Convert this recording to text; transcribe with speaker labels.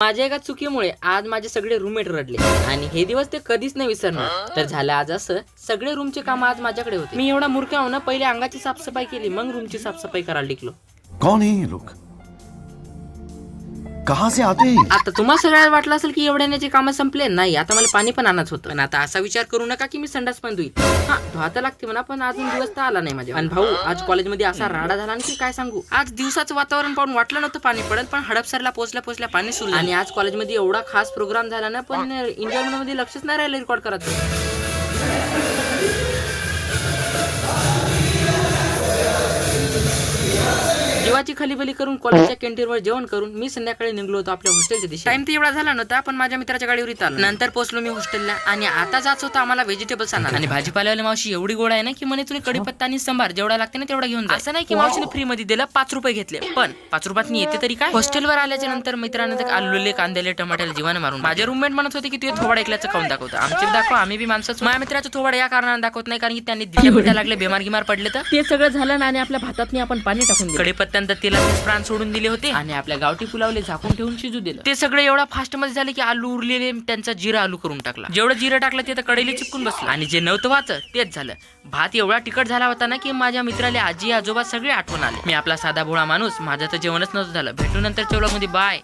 Speaker 1: माझ्या एका चुकीमुळे आज माझे सगळे रूममेट रडले आणि हे दिवस ते कधीच नाही विसरणार. तर झालं आज असं, सगळे रूमचे काम आज माझ्याकडे होते. मी एवढा मूर्ख ना, पहिले अंगाची साफसफाई केली, मग रूमची साफसफाई करायला टिकलो.
Speaker 2: कौन है ये लोग? कहां से आते हैं?
Speaker 1: आता तुम्हाला सगळ्याला वाटलं असेल की एवढ्याचे काम संपले. नाही, आता मला पाणी पण आणायचं होतं. पण आता असा विचार करू नका की मी संडास पण धुईल. हा, धुवाता लागते म्हणा, पण अजून दिवस तर आला नाही माझ्या. आणि भाऊ, आज कॉलेजमध्ये असा राडा झाला की काय सांगू. आज दिवसाचं वातावरण पाहून वाटलं नव्हतं पाणी पडेल, पण हडपसरला पोहोचल्या पाणी सुरू. आणि आज कॉलेजमध्ये एवढा खास प्रोग्राम झाला ना, पण एन्जॉयमेंट मध्ये लक्षच नाही राहिलं रेकॉर्ड करायचं. जीवाची खलीबली करून कॉलेजच्या कॅन्टीनवर जेवण करून मी संध्याकाळी निघलो होतो आपल्या हॉस्टेलच्या दिशेने. टाइम तर एवढा झाला नव्हता, पण माझ्या मित्राच्या गाडीवर इथं आलो. नंतर पोहोचलो मी हॉस्टेलला आणि आता जायचं होतं आम्हाला व्हेजिटेबल्स आणा. आणि भाजीपाल्यावाली मावशी एवढी गोड आहे ना की म्हणे तुला कढीपत्ता आणि संभार जेवढा लागते ना तेवढा घेऊन जा. असं नाही की मावशीने फ्री मध्ये दिलं, 5 रुपये घेतले, पण 5 रुपयात येते तरी काय. हॉस्टेलवर आल्याच्या नंतर मित्रांना आलूले कांद्याले टमाट्याला जीवाने मारून माझे रूममेट म्हणत होते की तू थोडा ऐकल्याचं खाऊन दाखवतो. आमचे दाखव, आम्ही बी माणसं. माझ्या मित्राचं थोडा या कारणाने दाखवत नाही कारण की त्यांनी दिशा लागले, बेमार गिमार पडले. तर ते सगळं झालं आणि आपल्या भातात आपण पाणी टाकून दिलं. कढीपत्त्यानंतर तेलात सोडून दिले होते आणि आपल्या गावठी पुलावले झाकून ठेवून शिजू दिलं. ते सगळं एवढा फास्ट मध्ये झाले की आलू उरलेले त्यांचा जिरा आलू करून टाकला. जेवढं जिरा टाकलं ते तर कढईला चिपकून बसलं आणि जे नव्हतं व्हायचं तेच झालं. भात एवढा तिखट झाला होता ना की माझ्या मित्राला आजी आजोबा सगळे आठवण आले. मी आपला साधा भोळा माणूस, माझं तर जेवणच नव्हतं झालं. भेटू नंतर मध्ये बाय.